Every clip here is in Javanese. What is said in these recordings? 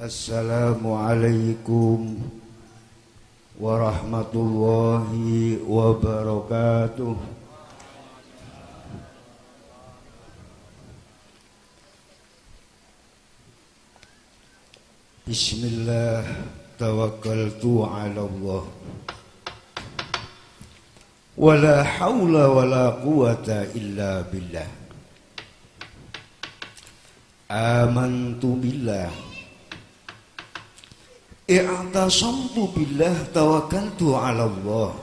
Assalamualaikum warahmatullahi wabarakatuh. Bismillah, tawakkaltu ala Allah. Wala hawla wala quwata illa billah. Amantu billah. I'tasamtu billah, tawakkaltu ala Allah.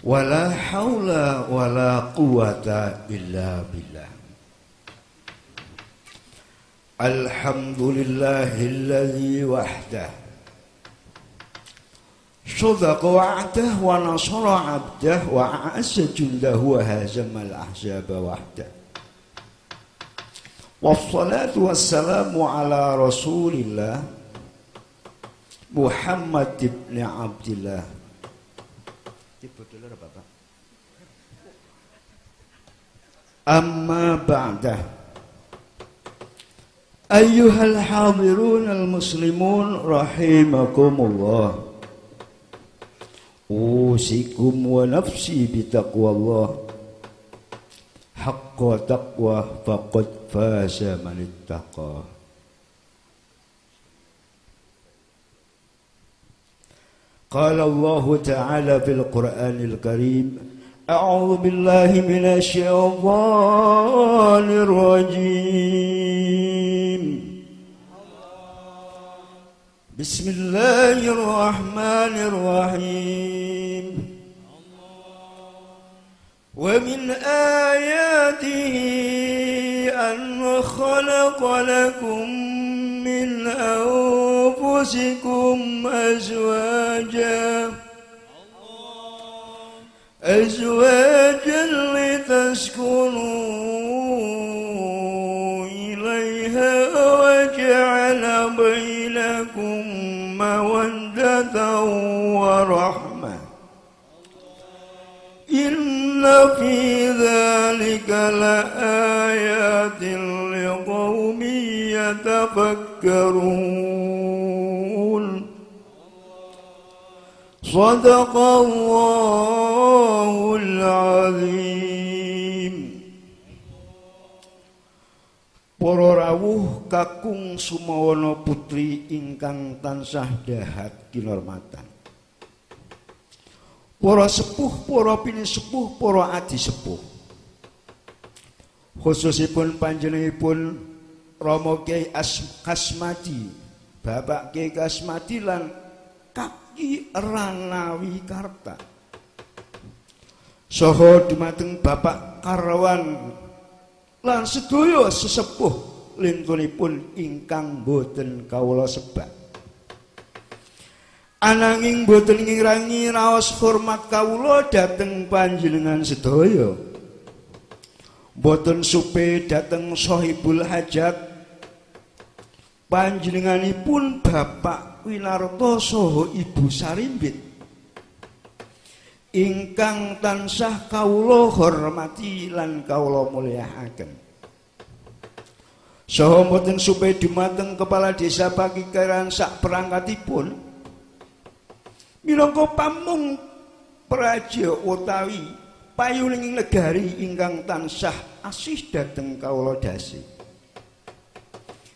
Wala hawla wala quwata illa billah. Alhamdulillahilladzi wahdah sadaqa wa'dah wa nasara 'abdah wa a'azza jundahu wa hazamal ahzaba wahdah. Wassalatu wassalamu ala Rasulillah Muhammad ibn Abdillah. Amma ba'dah. Ayyuhal hadirun al-muslimun rahimakumullah. Usikum wa nafsi bitaqwallah. Haqqa taqwa faqad faza man ittaqa. Qala Allah Ta'ala fil Qur'anil Karim, A'udzu billahi minasy syaithanir rajim. Bismillahirrahmanirrahim. Wa min ayatihi an khalaqa lakum min anfusikum أزواجا لتسكنوا إليها وجعل بينكم مودة ورحمة إن في ذلك لآيات لقوم يتفكرون. Sadaqallahul azim. Para rawuh kakung sumawana putri ingkang tansah dahat kinurmatan. Para sepuh, para pinisepuh, para adi sepuh. Khususipun panjenenganipun Rama Kyai Kasmadi, Bapak Kyai Kasmadi lan Kaki Ranawi Karta. Saha dumateng Bapak Karawan lan sedaya sesepuh lintunipun ingkang boten kawula sebat. Ananging boten ngirangi raos hormat kawula dhateng panjenengan sedaya. Boten supe dhateng Sahibul Hajat panjenenganipun Bapak Winarto saha Ibu Sarimbit ingkang tansah kawula hormati lan kawula mulyakaken. Saha boten supe dumateng Kepala Desa Pakikaran sak perangkatipun minangka pamung praja utawi payuning negari ingkang tansah asih dhateng kawula dasi.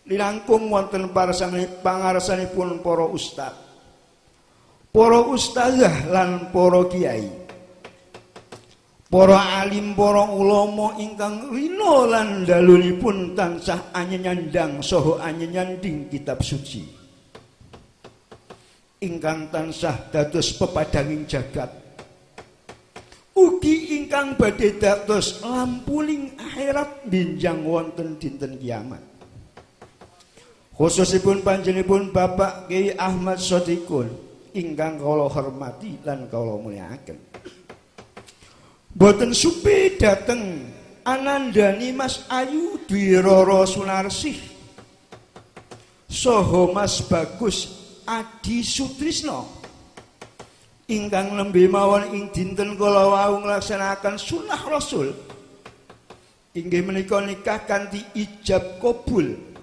Dilangkung wonten pangarsanipun para ustad, para ustazah lan para kiai, para alim, para ulama ingkang rina lan dalunipun tansah anyanyandang saha anyanyanding kitab suci ingkang tansah dados pepadanging jagat, ugi ingkang badhe dados lampuning akhirat benjang wonten dinten kiamat. Khususipun panjenenganipun Bapak Kyai Ahmad Shadiqun ingkang kawula hormati lan kawula mulyakaken. Boten supe dhateng anandani Mas Ayu Dwi Roro Sunarsih saha Mas Bagus Adi Sutrisno ingkang nembe mawon ing dinten kala wau nglaksanakaken sunah Rasul inggih menika nikah kanthi ijab kabul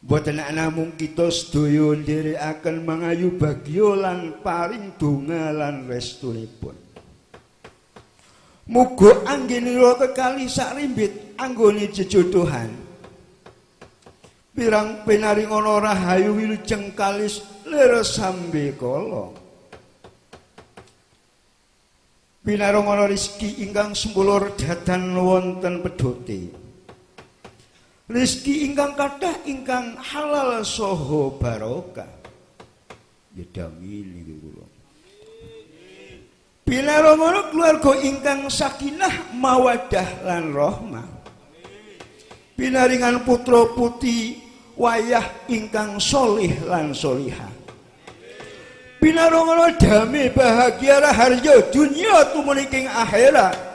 Boten namung kita sedaya ndherekaken mangayu bagya lan paring donga lan restunipun. Muga anggenira kekalih sakrimbit anggone jejodhohan. Pirang pinaringana rahayu wilujeng kalis lir sambe kala. Pinarangana rezeki ingkang sempulur dadan wonten pedote. Rezeki ingkang kathah ingkang halal saha barokah. Yedami niki kula. Pinarangana keluarga ingkang sakinah mawaddah lan rahmah. Pinaringan putra putri wayah ingkang solih lan solihah. Pinarangana damai bahagia raharya dunya tumuniking akhirat.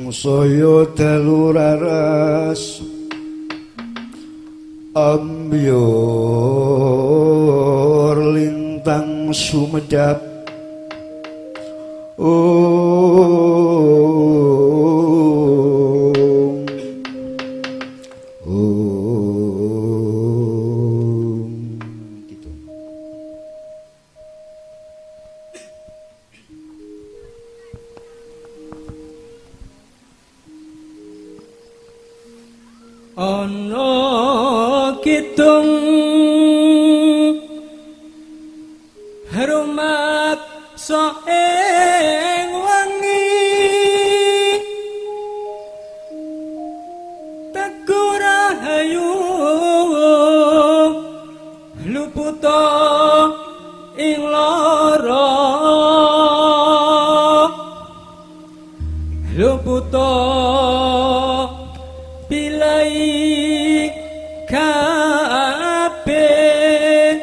Saya dalu raras ambyur lintang sumedap gitu. Ana kidung harumat saeng wangi teku rahayu luputa ing lara luputa pilai kabeh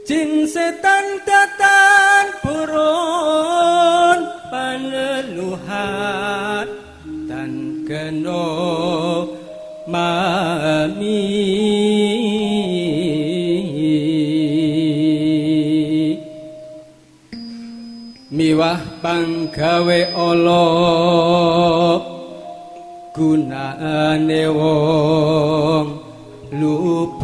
jin setan datan purun paneluhat tan kena mami miwah panggawe ala gunane wong luput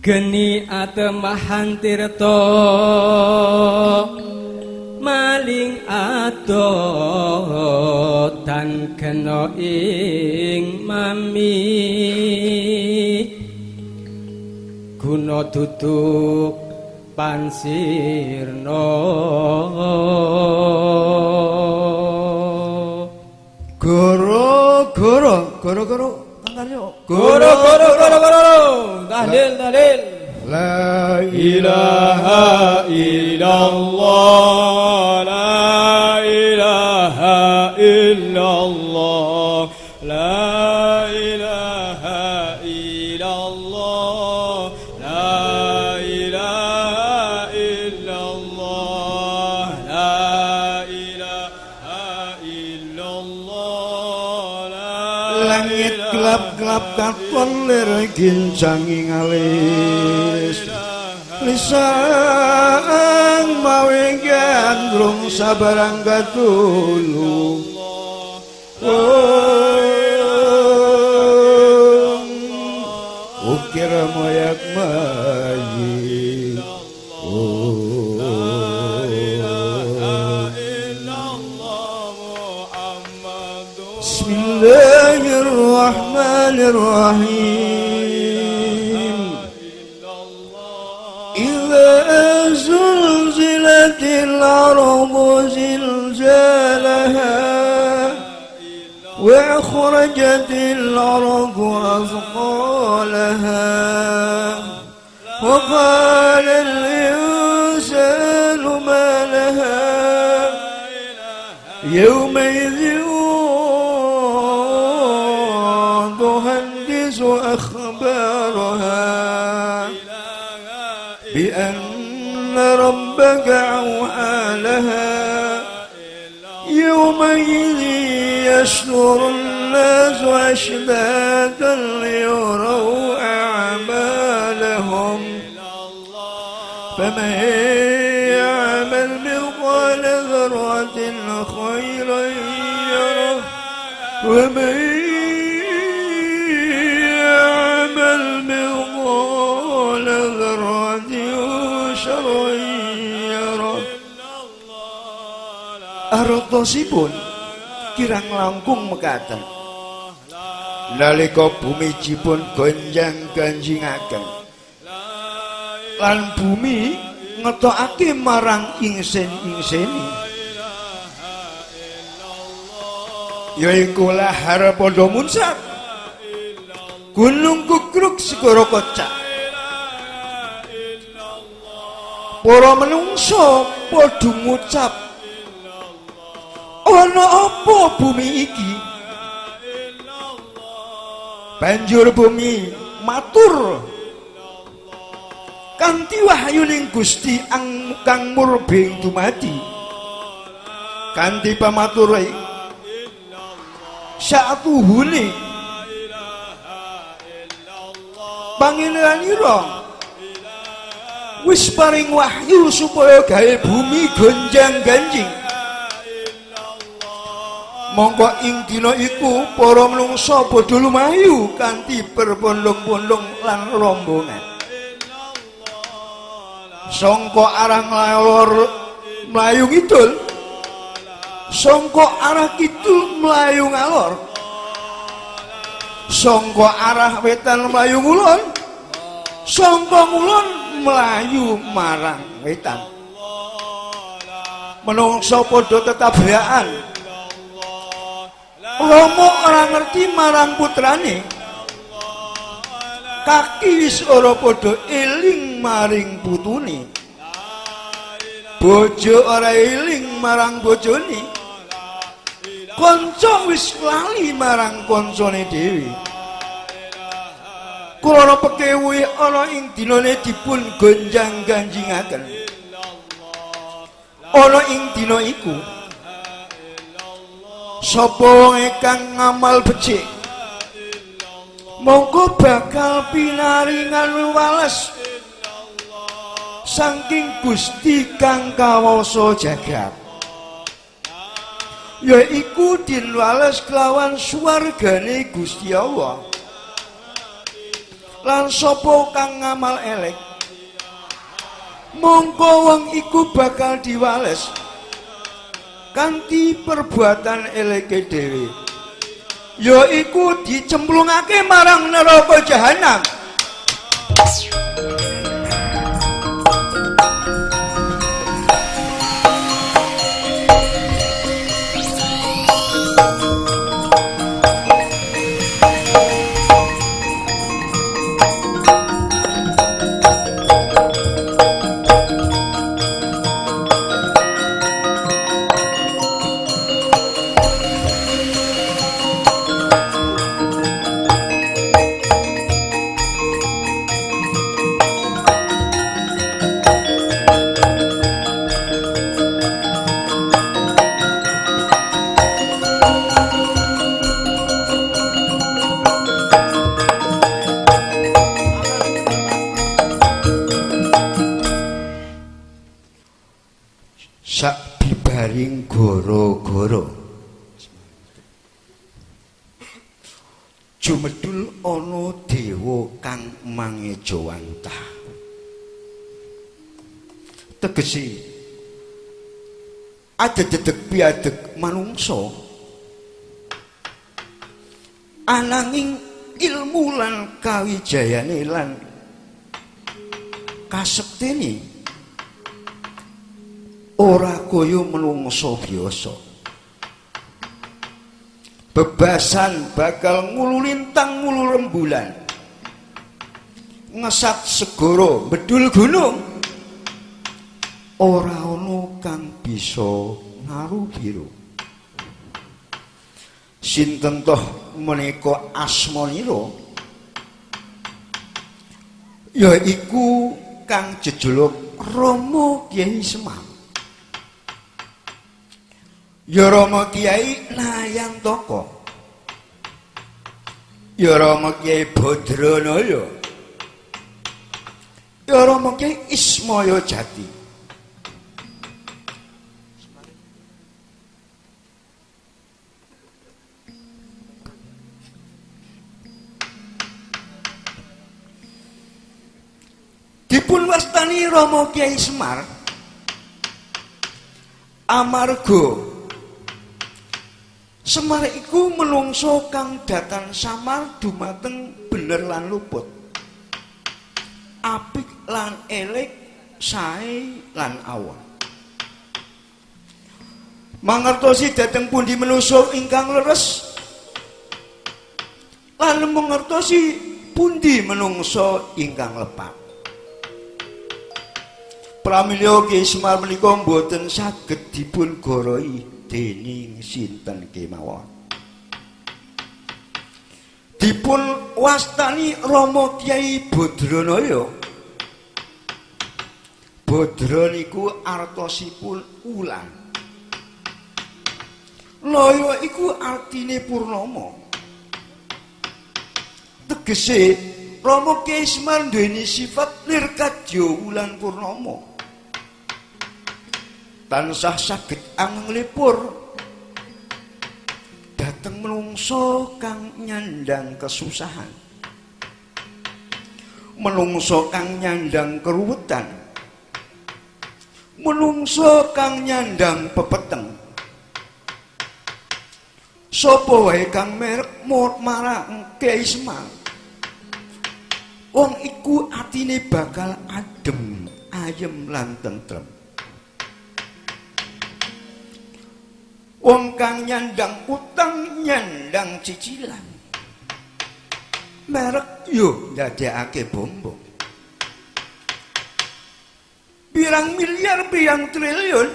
geni atemahan tirta maling adot tan kena ing mami guna duduk pansirna Goro tahlil tahlil la ilaha illallah la ilaha illallah la ilaha illallah la ilaha illallah la ilaha illallah langit gelap-gelap katon lir gincanging alis lisang mawe gandrung sabarang katulung ukir moyak mayi Bismillahirrahmanirrahim. Idza zulzilatil ardu zilzalaha wa akhrajatil ardu azqalaha wa qala al-insanu ma laha yawmaidhin تحدث أخبارها بأن ربك أوحى لها يومئذ يصدر الناس أشتاتا ليروا أعمالهم فمن يعمل مثقال ذرة خيرا يره ومن artosipun kirang langkung mekaten nalika bumi jipun gonjang-ganjingaken lan bumi ngetokake marang ingsen-ingseni yaiku lahar padha muncak gunung kukruk segara kocak para menungso padha ngucap ana apa bumi iki banjur bumi matur kanthi wahyuning Gusti kang murbeng dumadi kanthi pamature satuhune pangeranira wis paring wahyu supaya gawe bumi gonjang-ganjing mongko ing dina iku para menungsa padha lumayu kanthi berbondong-bondong lan rombongan sangka arah ngalor mlayu kidul sangka arah kidul mlayu ngalor sangka arah wetan mlayu ngulon sangka ngulon mlayu marang wetan menungsa padha tetabrakan Romo ora ngerti marang putrane kaki wis ora padha eling maring putune bojo ora eling marang bojone kanca wis lali marang kancane dhewe kula pekewi ana ing dinane dipun gonjang-ganjingaken ana ing dina iku sapa wong kang ngamal becik mongko bakal pinaringan wales saking Gusti kang kawasa jagat yaiku dinwales kelawan swargane Gusti Allah lan sapa kang ngamal elek mongko wong iku bakal diwales kanthi perbuatan eleke dhewe yaiku dicemplungake marang neraka jahanam sak bibaring goro-goro jumedul ana dewa kang mangejawantah tegese ada dedeg piadeg manungsa ananging ilmu lan kawijayane lan kasektene ora kaya menungso biasa. Bebasan bakal ngulu lintang ngulu rembulan, ngesat segara bedul gunung, ora ana kang bisa ngarubiru. Sinten toh menika asmanira? Yaiku kang jejuluk Rama Kyai Semar. Ya Rama Kyai Nayantaka, ya Rama Kyai Badranaya, ya Rama Kyai Ismaya Jati. Dipun wastani Rama Kyai Semar amarga Semar iku menungso kang datan samar dumateng bener lan luput, apik lan elek, sae lan awan. Mangertosi dhateng pundi menungso ingkang leres, lan mangertosi pundi menungso ingkang lepat. Pramila Kyai Semar menika boten saged dipun gorohi dening sinten kemawon. Dipun wastani Rama Kyai Badranaya. Badra niku artosipun ulan. Laya iku artine purnama. Tegese Rama Kyai Semar duweni sifat nirkadya wulan purnama. Tansah saged anglipur dhateng menungso kang nyandang kesusahan, menungso kang nyandang keruwetan, menungso kang nyandang pepeteng. Sapa wae kang merek marang Kyai Semar, wong iku atine bakal adem, ayem lan tentrem. Wong kang nyandang utang, nyandang cicilan, merek yo ndadekake bombong. Pirang miliar, pirang triliun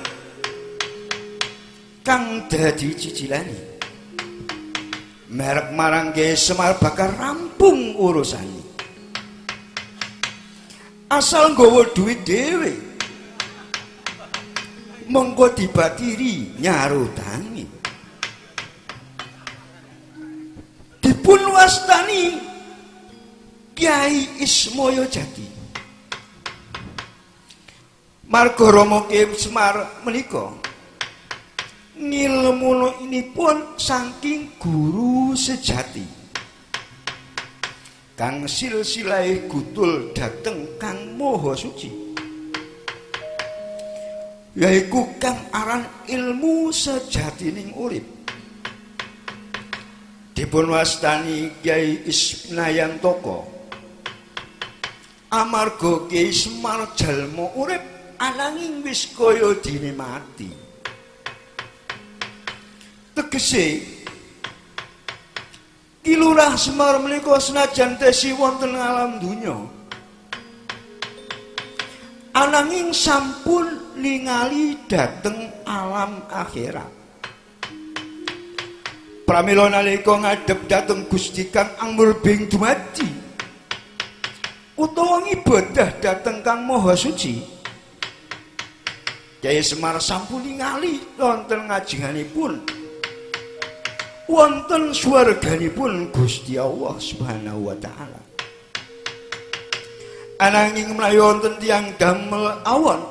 kang dadi cicilane, merek marang Kyai Semar bakal rampung urusane. Asal nggawa duit dhewe, monggo dibatiri nyarutangi. Dipun wastani Kyai Ismaya Jati. Marga Rama Kyai Semar menika ngilmunipun saking guru sejati kang silsilahe gutul dhateng Kang Maha Suci, yaiku kang aran ilmu sejatining urip. Dipun wastani Kyai Nayantaka amarga Kyai Semar jalma urip ananging wis kaya dene mati. Tegese Ki Lurah Semar menika senajan tesi wonten alam donya, ananging sampun ningali dhateng alam akhirat. Pramila nalika ngadhep dhateng Gusti Kang Angmurbing dumadi utawa ngibadah dhateng Kang Maha Suci, Kyai Semar sampun ningali wonten ngajenganipun wonten swarganipun Gusti Allah Subhanahu wa taala. Ananging menawi wonten tiyang damel awon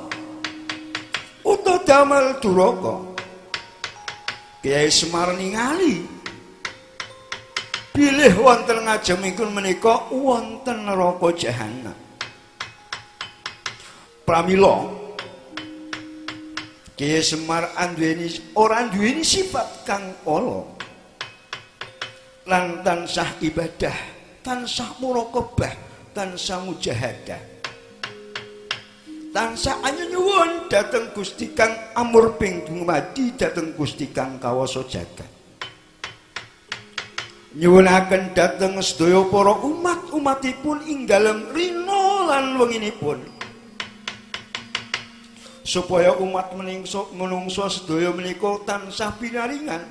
utawa damel duraka, Kyai Semar ningali bilih wonten ngajengipun menika wonten neraka jahanam. Pramila Kyai Semar ora duweni sifat kang ala, lan tansah ibadah, tansah muraqabah, tansah mujahadah, tansah anyuwun dhateng Gusti Kang Amur ping dumadi dhateng Gusti Kang kawasa jagat. Nyuwunaken dhateng sedaya para umat-umatipun ing dalem rina lan wenginipun, supaya umat menungso sedaya menika tansah pinaringan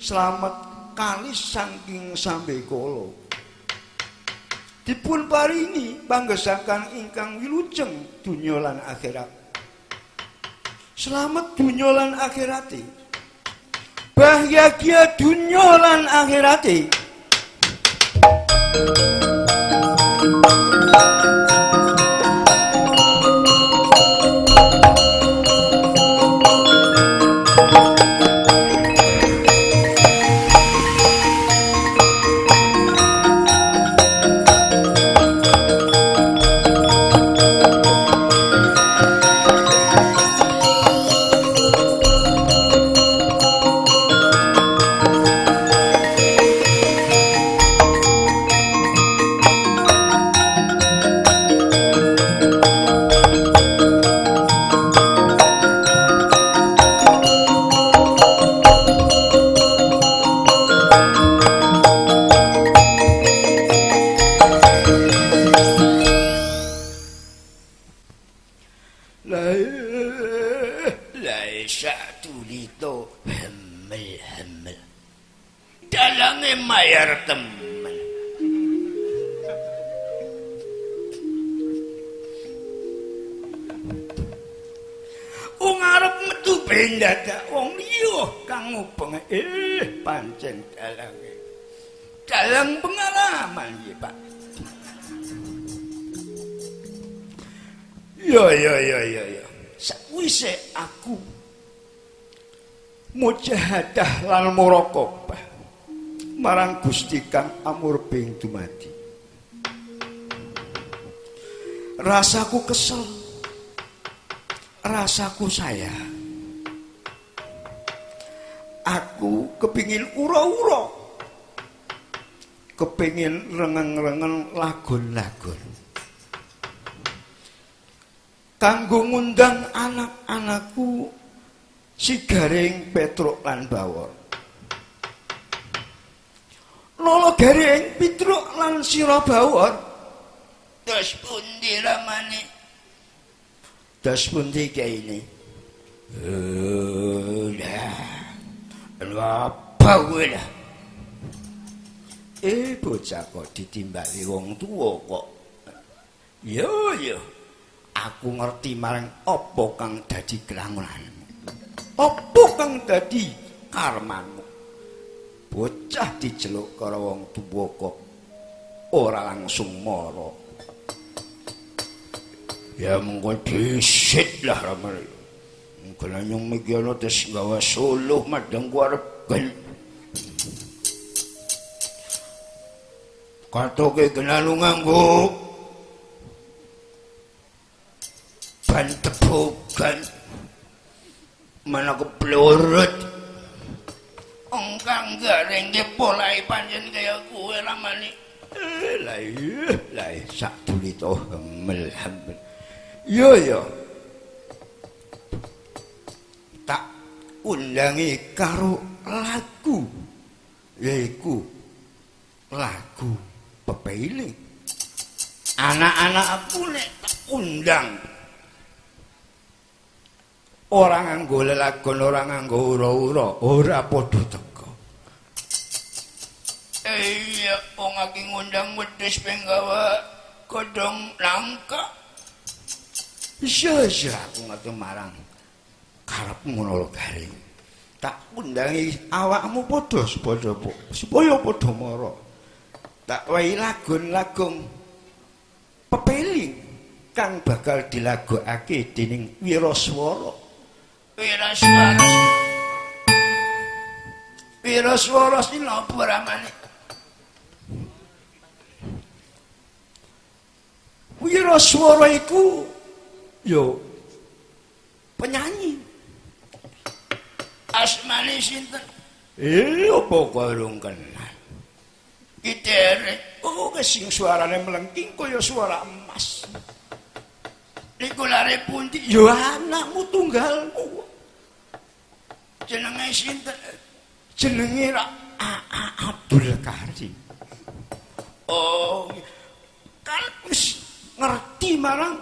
slamet kalis saking sambekala. Dipun paringi panggesakan ingkang wilujeng donya lan akhirat. Slamet donya lan akhirate. Bahagia donya lan akhirate. Pancen dalang pengalaman ya Pak. Ya. Sakwise aku mujahadah lan muraqabah marang Gusti Kang Amur ping dumadi, rasaku kesel, rasaku sayang. Aku kepingin ura-ura, kepingin rengeng-rengeng lagun-lagun, kanggo ngundang anak-anakku si Garing, Petruk lan Bawor. Lolo Garing, Petruk lan sira Bawor, dos pundi ramane? Dos pundi kaine? Apa kowe lah? Bocah kok ditimbali wong tuwa kok. Yo. Aku ngerti marang apa kang dadi kelangonanmu. Apa kang dadi karmanmu. Bocah dijeluk karo wong tuwa kok ora langsung mara. Ya mengko dhisik lah ramane. Kelanyong megana tes gawa suluh madang kuarepken. Katoke genalu nganggo ban tebukan mana keplurut. Engkang Garing ge polai pancen kaya kowe ramane. Lah sak dulito hemel. Yo. Tak undangi karo lagu, yaiku lagu pepeiling. Anak-anak aku nek tak undang ora nganggo lelagon, ora nganggo ura-ura, ora padha teka. Iya, wong aki ngundang wedhus penggawa godhong langka. Iya, aku ngatur marang karepmu ngono lho Garing. Tak undangi awakmu padha supaya padha mara. Tak wahi lagun-lagung pepeiling kang bakal dilagokake dening Wiraswara. Wiraswara sing napa ramane? Wiraswara iku yo penyanyi. Asmane sinten? Apa gorong kenal? Ki derek, sing suarane melengking kaya suara emas. Niku lare pundi? Ya anakmu tunggalmu. Jenenge sinten? Jenenge Abdul Karim. Oh, kan wis ngerti marang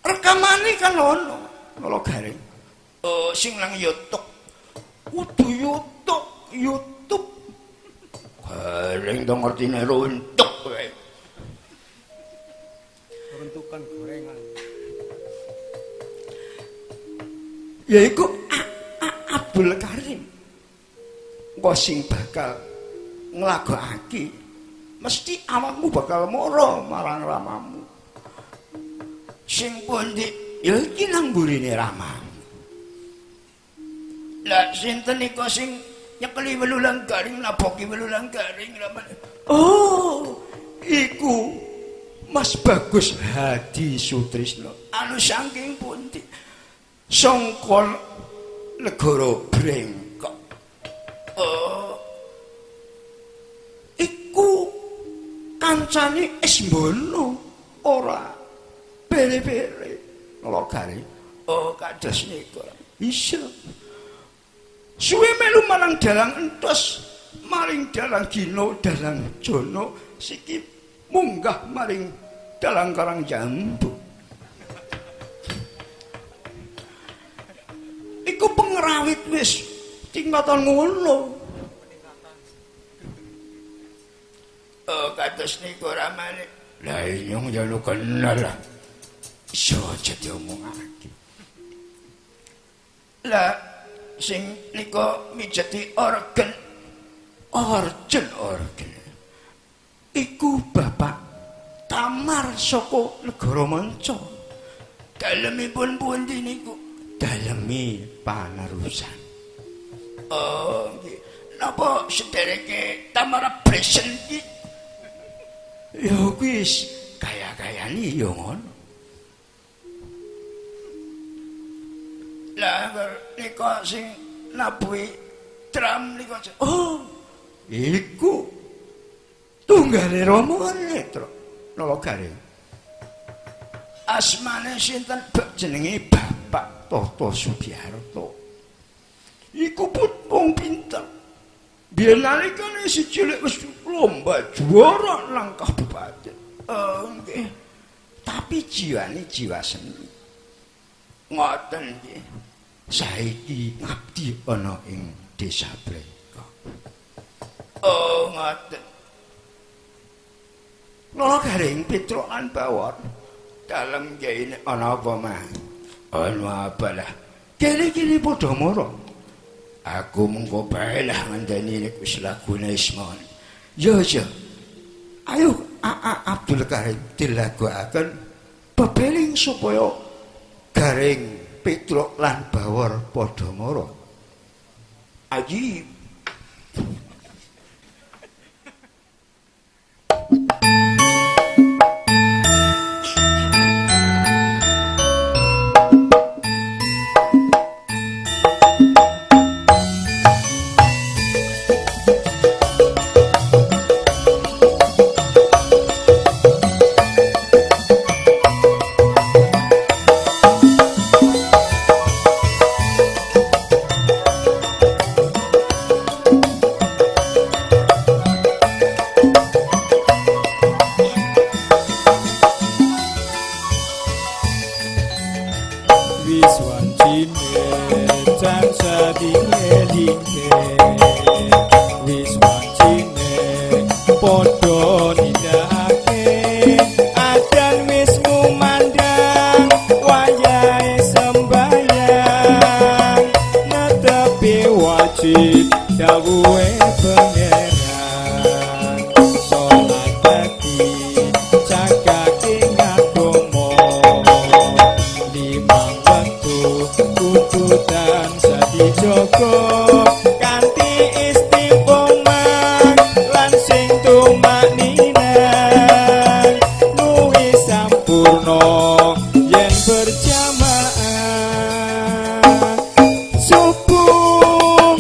rekamane kan ono Nolo Garing. Oh, sing nang YouTube. Kudu YouTube. Garing to ngertine runtuk kowe. Runtukan gorengan. Yaiku Abdul Karim. Kok sing bakal nglagokake mesti awakmu bakal mara marang ramamu. Sing pundi ya iki nang mburine ramamu. Lah sinten niku sing nyekeli welulang garing naboki welulang garing ramane. Oh, iku Mas Bagus Hadi Sutrisno. Anu saking pundi? Sangka negara Brengkok. Oh, iku kancane Esmono ora bere-bere nglogari. Oh, kados niku. Isa. Suwe melu marang dalang entos, maring dalang Gino, dalang Jono, siki munggah maring dalang Karang Jambu. Iku pengrawit wis tingkatan ngono. Oh, kados niku ramane. Lah inyong jalo kenal lah. Iso aja diomongake. Lah sing niku mijeti organ. Iku Bapak Tamar saka negara manca. Dalemipun pundi niku? Dalemi Panarusan. Oh, nggih. Napa sedereke Tamara Bresen iki? Ya wis kaya-kayane ya ngono. Lah niku sing nabuhi drum niku. Oh, iku tunggale Rama Netra Nolo Garing. Asmane sinten? Jenenge Bapak Toto Sugiarto. Iku pun wong pinter. Biyen nalikane si cilik wis lomba juara nang kabupaten. Nggih. Tapi jiwane jiwa seni. Ngoten nggih. Saiki ngabdi ana ing Desa Brengkok. Oh, ngoten. Nolo Garing Petrokan Bawor. Dalem kene ana apa mah? Anu apalah. Kene-kene padha mara. Aku mengko bae lah ngandani nek wis lagune Ismon. Ya. Ayo Abdul Karim dilagokaken bebeling supaya Garing Petruk lan Bawor padha mara. Aji Subuh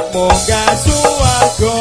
munggah swarga.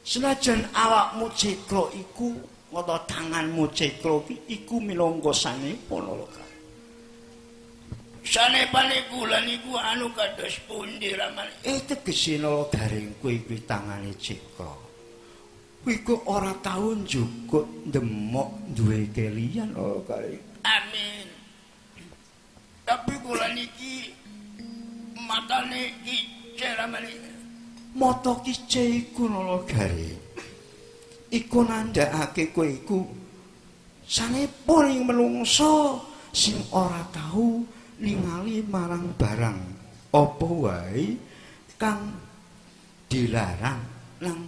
Senajan awakmu cekro iku utawa tanganmu cekro iku minangka sanepun lho. Sanepane kula niku anu kados pundi Raman? Tegese nala garing kowe kuwi tangane cekro. Kuwi kok ora tau njukuk ndemok duwe keliyan lho kare. Amin. Tapi kula niki matane iki Raman. Mata kice iku nala garing. Iku nandhakake kowe iku sanepun ing menungsa sing ora tau ningali marang barang apa wae kang dilarang nang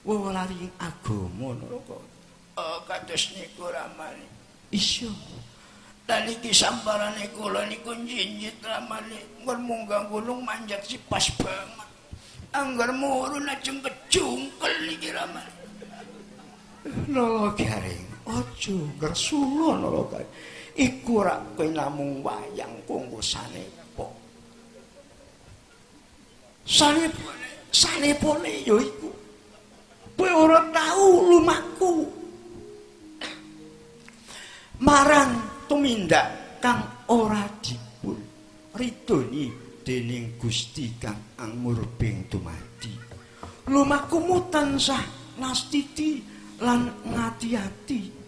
wewaring agama kok. Kados niku Ramane. Isya. Lan iki samparane kula niku njinjit Ramane mun munggah gunung manjat sipas banget. Angger murun ajeng kejungkel iki Ramane. Nala garing, aja gresula nala garing. Iku rak kowe namung wayang kanggo sanepa. Sanepone ya iku. Kowe ora tau lumaku marang tumindak kang ora dipun ridhoni dening Gusti kang angmurbing dumadi. Lumakumu tansah nastiti lan ngati-ati.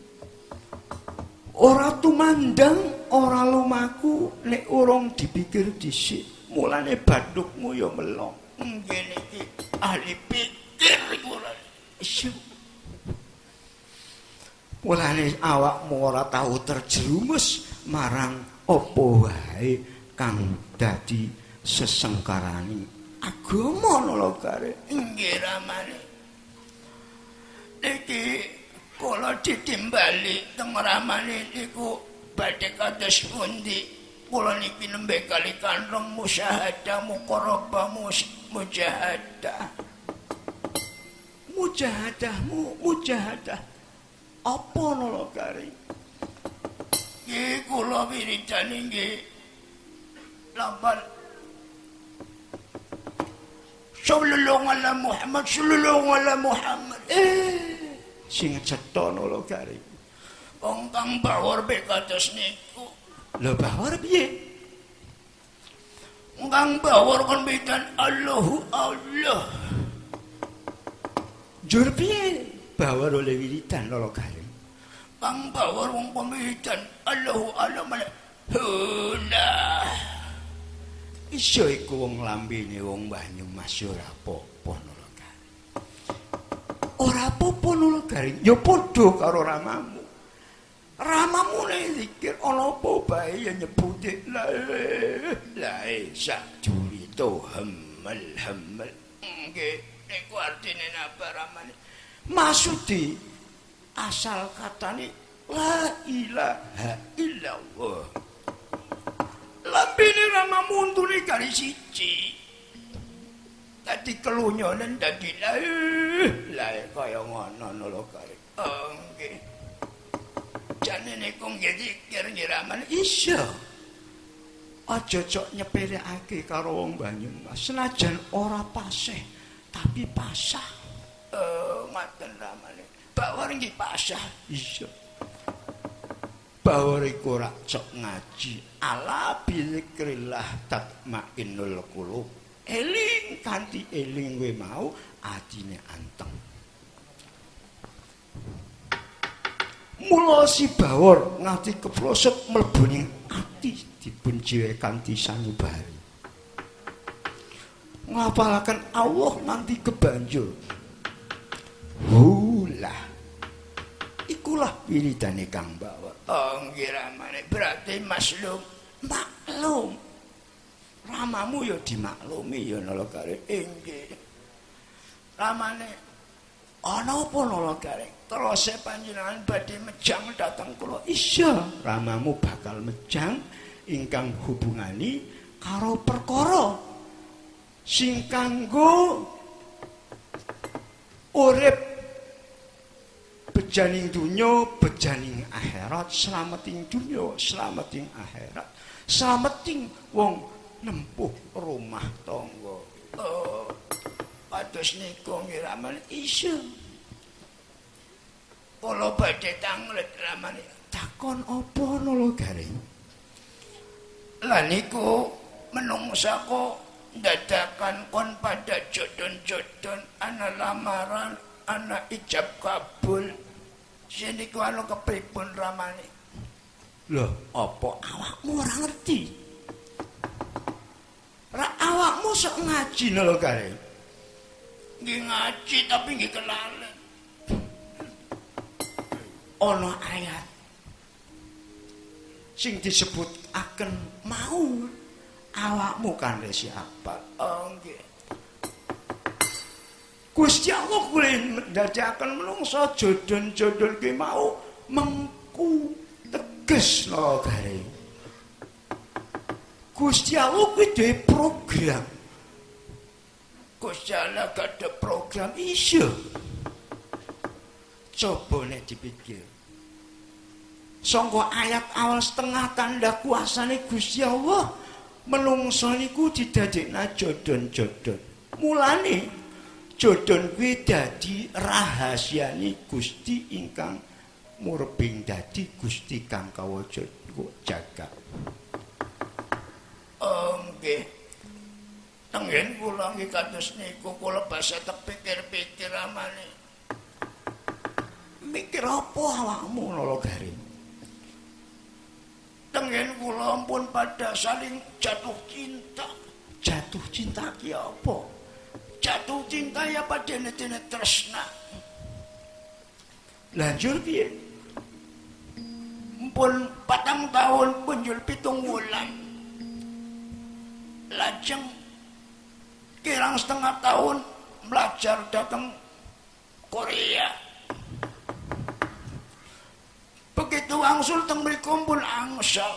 Ora tumandang, ora lumaku nek urung dipikir dhisik. Mulane bathukmu ya melong. Ngene iki ahli pikir kula. Isyuk. Mulane awakmu ora tau terjerumus marang apa wae kang dadi sesengkarani agama lho kare. Nggih Ramane. Iki kula ditimbali teng Ramane niku badhe kados pundi. Kula niki nembe kali kantong musyahadah muqarabah mujahadah. Mujahadah. Apa lho kare? Nggih kula wiridane nggih lamban sallallahu alaihi Muhammad. sing cetha Nalagari. Wong kang bawor kados niku. Lha bawor piye? Wong kang bawor kon pitan Allahu Allah. Jur piye? Bawor oleh wiridan Nalagari. Kang bawor wong pamitan Allahu Allah malah hulah. Iso iku wong lambene wong Banyumas ora apa-apa Nalagari. Ora apa-apa Nalagari, ya padha karo ramamu. Ramamu nek zikir ana apa bae ya nyebuti la sak jurito hemel. Nggih, niku artine napa ramane? Maksudi asal katane la ilaha illallah. Lambene ramamu untune kali siji. Dadi kelunyonen dadi la kaya ngono Nalagari. Nggih. Jane niku nggih zikir ramane iso. Aja cok nyepelekake karo wong Banyumas. Senajan ora paseh, tapi pasah. Ngoten ramane. Bawor nggih pasah iso. Bawor iku ora cok ngaji. Ala bizikrillah tatmainnul qulub. Eling kanthi eling kowe mau atine anteng. Mula si bawor nganti keplosot mlebu ning ati dipun jiwe kanthi sanubari. Ngapalaken Allah nganti kebanjur. Hulah. Ikulah wiridane Kang Bawor. Nggih ramane berarti maklum. Ramamu ya dimaklumi ya Nalagari. Nggih. Ramane ana apa Nalagari? Terus panjenengan badhe mejang dhateng kula. Iya, ramamu bakal mejang ingkang hubungani karo perkara sing kanggo urip bejaning donya, bejaning akhirat, slameting donya, slameting akhirat, slameting wong nempuh rumah tangga. Pados niku ngiraman iso. Kula badhe tanglet ramane takon apa Nalagari? Lah niku menungsa kok dadakan kon pada jodon-jodon ana lamaran, ana ijab kabul. Seniku anu kepripun ramane? Lho, apa awakmu ora ngerti? Ra awakmu sok ngaji Nalagari. Nggih ngaji tapi nggih kelalen. Ana ayat sing disebutaken mau awakmu kan resi apa? Nggih. Gusti Allah kuwi ndadekaken menungsa jodon-jodon ki mau mengku teges Nalagari. Gusti Allah kuwi duwe program. Gusti Allah gada program iso. Coba nek dipikir. Sangka ayat awal setengah tanda kuasane Gusti Allah menungsa niku didadekna jodon-jodon. Mulane jodon kuwi dadi rahasiane Gusti ingkang murbing dadi Gusti kang kawaja jagat. Nggih. Tenggen kula nggih kados niku kula basa tepikir-pikir amane. Mikir apa awakmu Nalagari? Tenggen kula ampun pada saling jatuh cinta. Jatuh cinta ki apa? Jatuh cinta ya pada netene tresna. Lanjut piye? Ampun 4 tahun punjul 7 wulan. Lajeng kirang setengah tahun belajar datang Korea. Begitu angsul teng mriku pun angsal.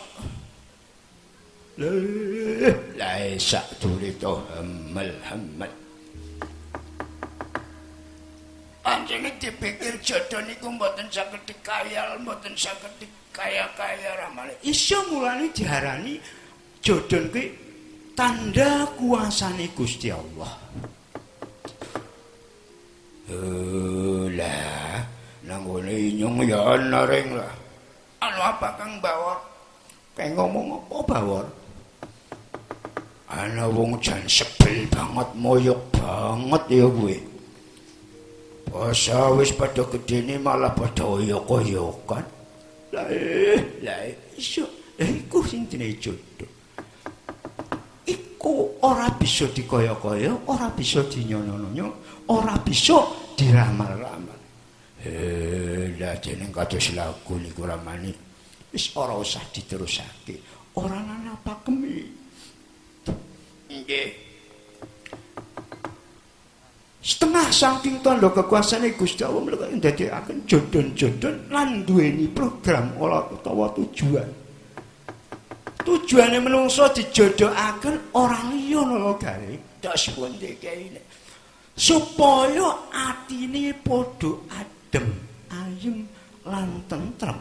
La sak durito hemel. Anjene dipikir jodoh niku mboten saged dikayal, mboten saged dikaya-kaya ramane. Iso mulane diarani jodoh kuwi tanda kuasane Gusti Allah. Lah Nanggone inyong ya ana ring lah. Anu apa Kang Bawor? Kayak ngomong apa Bawor? Ana wong jan sebel banget, moyok banget ya kuwi. Basa wis padha gedene malah padha oyok-oyokan. Lah iso. Iku sing jenenge jodoh. Iku ora bisa dikaya-kaya, ora bisa dinyono-nyono, ora bisa diramal-ramal. Lah jeneng kados lagu niku ramane wis ora usah diterusake. Ora ana pakeme. Nggih. Setengah saking tandha kekuasaane Gusti Allah menika ndadekaken jodon-jodon lan duweni program utawa tujuan. Tujuane menungso dijodohaken ora liya lho garing. Dak sepundi kene. Supaya atine padha adem, ayem lan tentrem.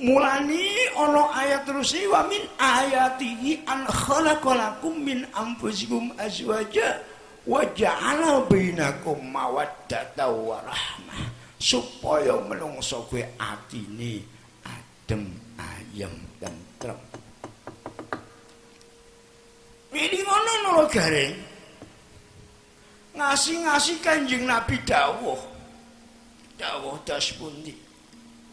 Mulane ana ayat terus wa min ayatihi an khalaqalakum min anfusikum azwaja wa ja'ala bainakum mawaddatan wa rahmah. Supaya menungso kuwi atine adem, ayem, tentrem. Ini ngono lho garing. Ngasih-ngasih Kanjeng Nabi dawuh das pundi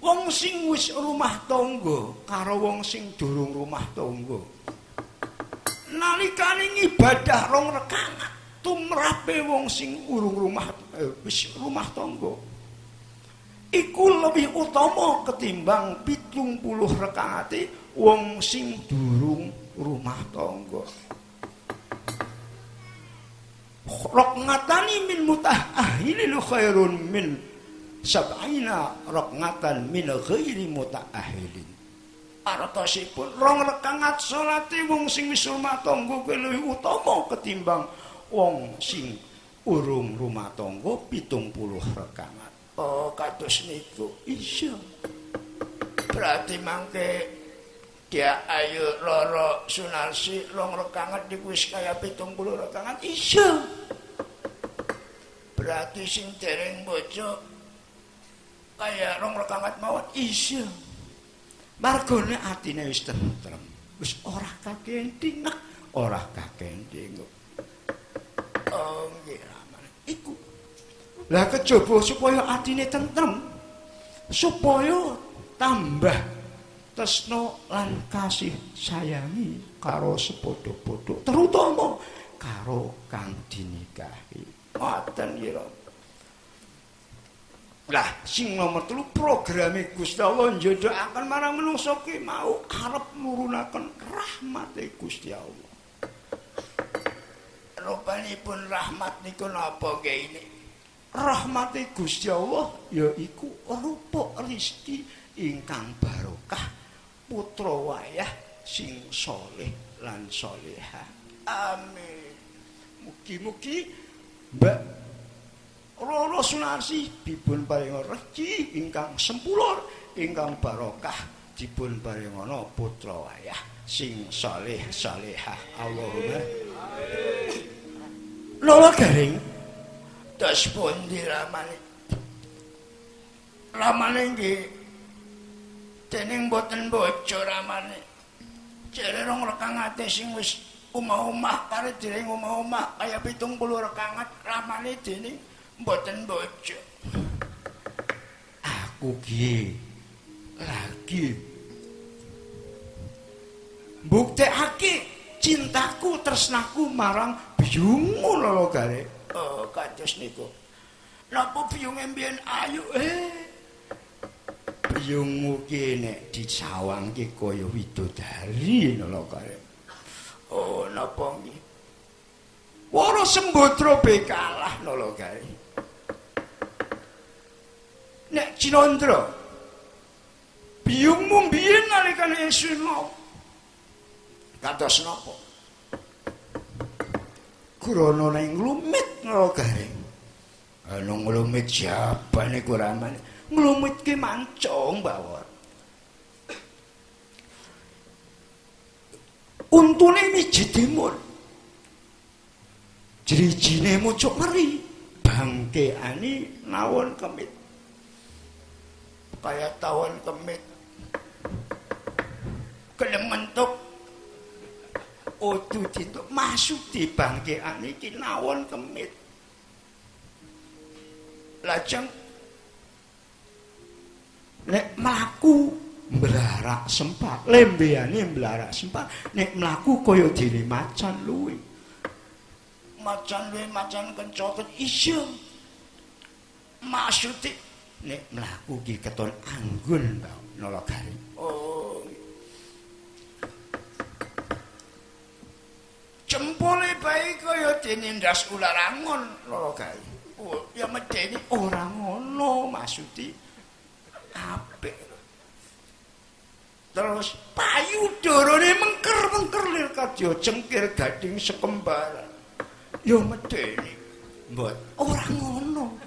wong sing wis rumah tangga karo wong sing durung rumah tangga nalikane ibadah rong rakaat tumrape wong sing urung wis rumah tangga iku lebih utama ketimbang 70 rakaate wong sing durung rumah tangga. Raqnatani min muta'ahilin khairun min sab'ina raqnatan min ghairi muta'ahilin. Artosipun rong rakaat salate wong sing wis rumah tangga kuwi luwih utama ketimbang wong sing urung rumah tangga 70 rakaat. Oh kados niku iya. Berarti mangke dia ayo loro Sunarsi rong rakaat niku wis kaya 70 rakaat iya. Berarti sing dereng bojo kaya rong rakaat mawon iya. Margone atine wis tentrem. Wis ora kakending, ora kakending. Oh nggih ramane iku. Lah kejaba supaya atine tentrem, supaya tambah tresna lan kasih sayangi karo sepodo-podo, terutama karo kang dinikahi. Ngoten ya. Lah sing nomor 3 programe Gusti Allah njodohaken marang manungsa ki mau arep nurunaken rahmate Gusti Allah. Rupanipun rahmat niku napa kene? Rahmate Gusti Allah yaiku rupa rezeki ingkang barokah, putra wayah sing saleh lan salehah. Amin. Mugi-mugi Mbak Roro Sunarsi dipun paringa rejeki ingkang sempulur, ingkang barokah, dipun paringana putra wayah sing saleh salehah. Allahumma amin. Lala garing das pundi ramane? Ramane nggih dening boten bojo ramane. Jere rong rakaate sing wis omah-omah kare dereng omah-omah kaya 70 rakaat ramane dening mboten bojo. Aku ki lagi mbuktekake cintaku tresnaku marang biyungmu lho gare. Oh kados niku. Napa biyunge mbiyen ayu biyungmu ki nek dicawangke kaya widodari lho gare. Oh napa nggih. Wara Sembadra bekalah lho gare. Nek Cinandra biyungmu mbiyen nalikane isih mau kados napa? Krana ning nglumit lho garing. Ana nglumit jabane kuramane. Nglumitke mancung bawor. Untune miji timur. Jrijine mucuk ngeri. bangkeani nawon kemit. Kaya tawon kemit. Kelem mentuk odu dituk masuk di bangkeani iki nawon kemit. Lajeng nek mlaku mblarak sempak, lembeyane mblarak sempak, nek mlaku kaya dene macan luwe. Macan luwe macan kencot iya. Maksude nek mlaku ki keton anggun ta Nalagari. Oh. Jempole bae kaya dene ndas ular angon Nalagari. Oh, ya medeni ora ngono maksude apik. Terus payudharane mengker-mengker lir kadya cengkir gading sekembaran. Ya medeni. Mbot ora ngono.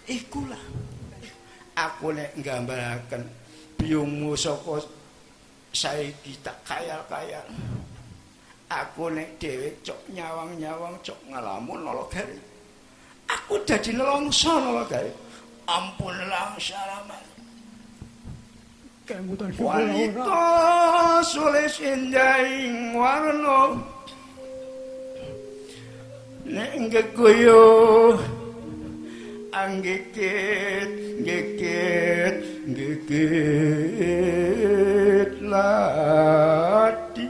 Ikulah aku nek nggambaraken biyungmu saka saiki tak kayal-kayal. Aku nek dhewe cok nyawang-nyawang cok ngalamun Nalagari. Aku dadi nelongso Nalagari. Ampunlah salaman. Kemutan wanita sulis indahing warna. Nek ngeguyu anggigit lati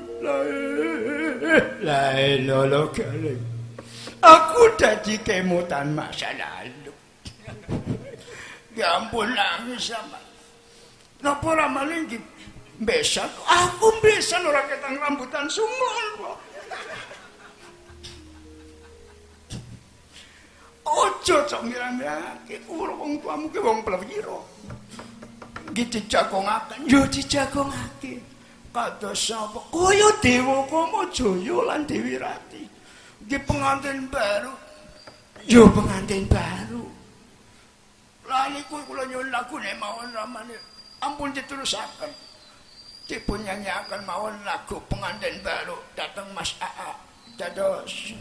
lae Nalagari. Aku dadi kemutan masa lalu. Ya ampun nangis sama. Napa ora maling iki besan? Aku besan ora ketang rambutan sumul kok. Ojo cok mirang-mirangake wong tuamu ki wong plewira. Iki dijagongaken, yo dijagongake. Kados sapa? Kaya Dewa Kamajaya lan Dewi Rati. Iki pengantin baru. Yo pengantin baru. Lah niku kula nyuwun lagune mawon ramane. Ampun diterusaken. Dipun nyanyiaken mawon lagu pengantin baru dateng Mas AA. Dados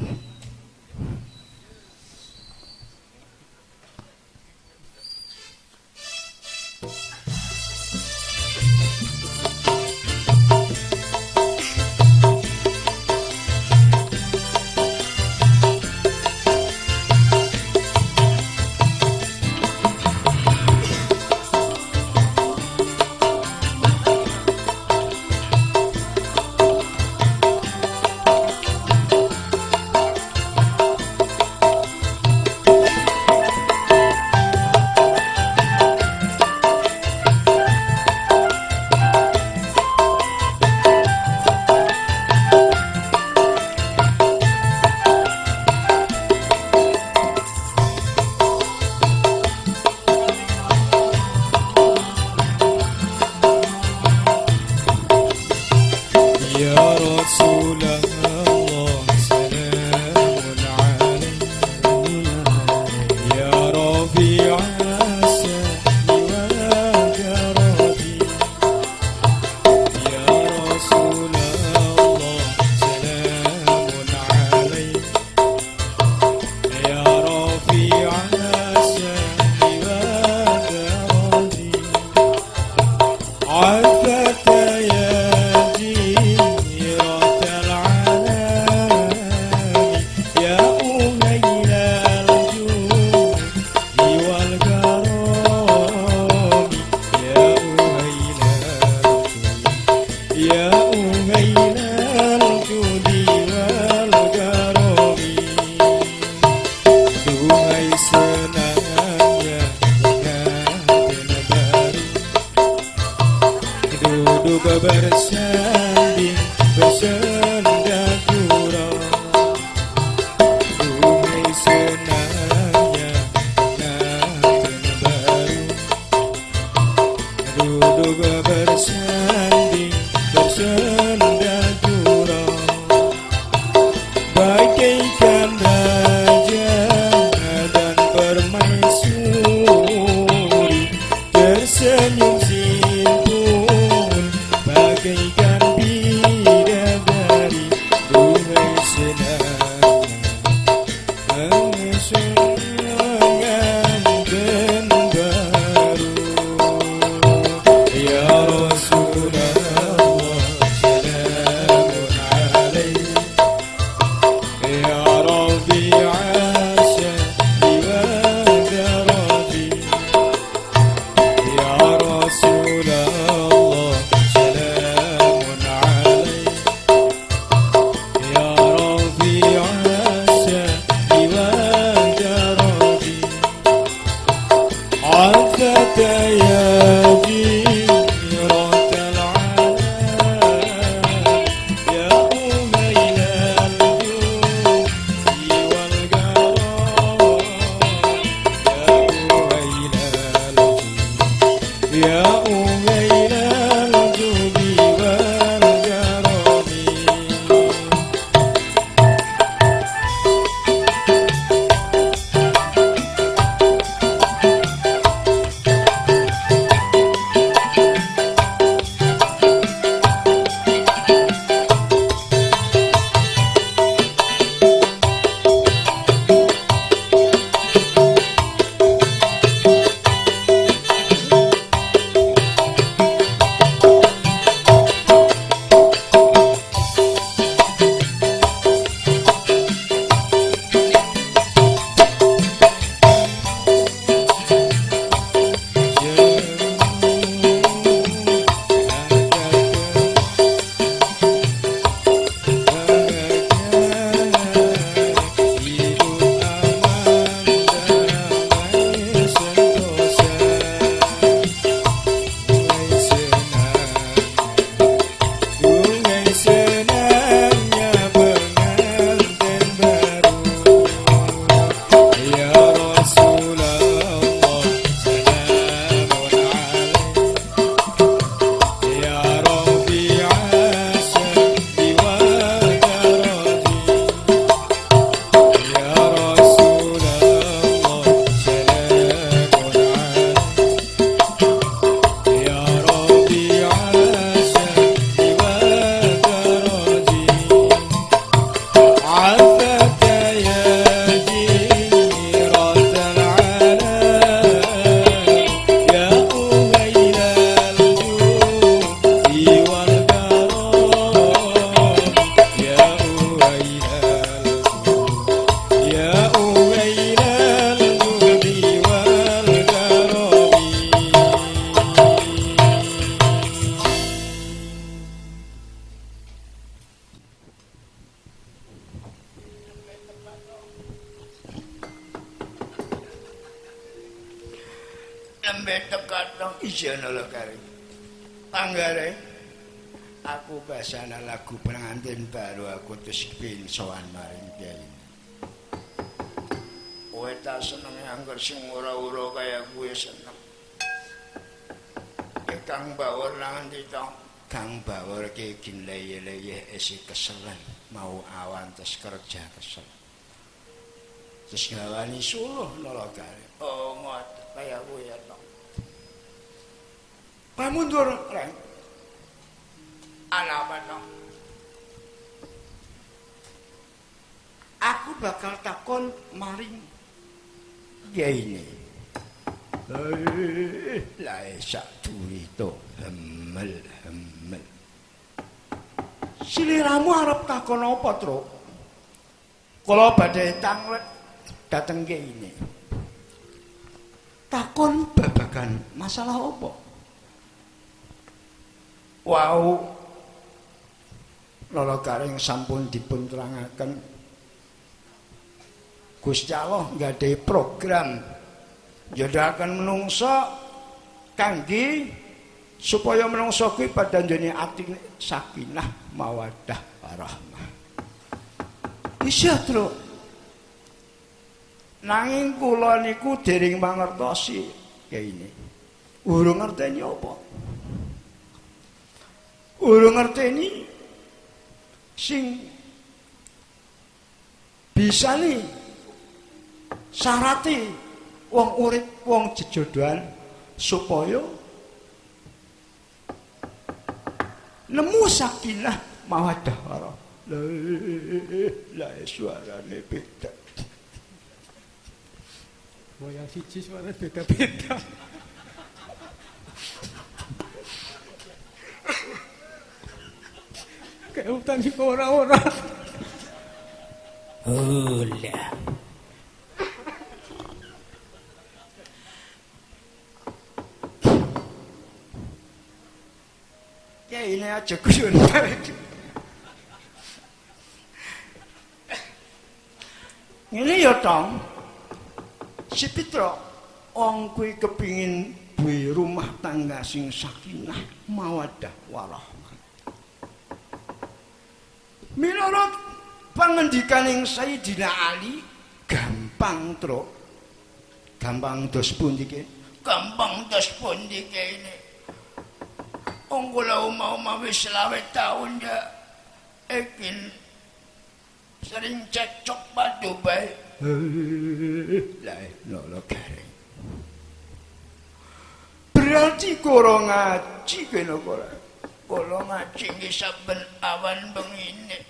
عزت يا جيرة العالم يا أميل الجود والجرام يا أميل الجود والجرام Nembe tekadong ijen lho kare. Anggare aku basana lagu pengantin baru aku terus kepin sowan maring Kyai. Kowe ta seneng angger sing ora-ora kaya kuwi seneng. Kang Bawor nganti to. Kang Bawor ki leye-leye isi keselen mau awan terus kerja kesel. Terus ngawani suluh lho kare. Oh ngoten kaya kuwi ya to. Pamundur reng. Ana apa to? Aku bakal takon maring Kyai. Lah sak duwi to hemel. Siliramu arep takon apa, Truk? Kula badhe tanglet dateng Kyai. Takon babagan masalah apa? Wau Lala Karing sampun dipun terangaken Gusti Allah nggadahi program njadahaken menungsa kangge supaya menungsa kuwi padha nduweni ati sakinah mawaddah warahmah. Bisa, Tru. Nanging kula niku dereng mangertosi kene. Urung ngerteni apa? Urung ngerteni sing bisa nih syarate wong urip wong jejodohan supaya nemu sakinah mawaddah warahmah. Lah suarane beda. Yang siji suarane beda-beda. Kayak hutan di orang-orang. Ulah. Ya ini aja guyon. Ini ya tong. Si Pitro wong kuwi kepingin duwe rumah tangga sing sakinah mawaddah warahmah. Minurut pangendikaning Sayyidina Ali gampang truk. Gampang dos pundi ki? Gampang dos pundi kene. Wong kula umah wis 20 taun ya. Ekin sering cekcok padu bae. Lah lho gareng. Berarti karo ngaji kene ora. Kula ngaji nggih saben awan bengine.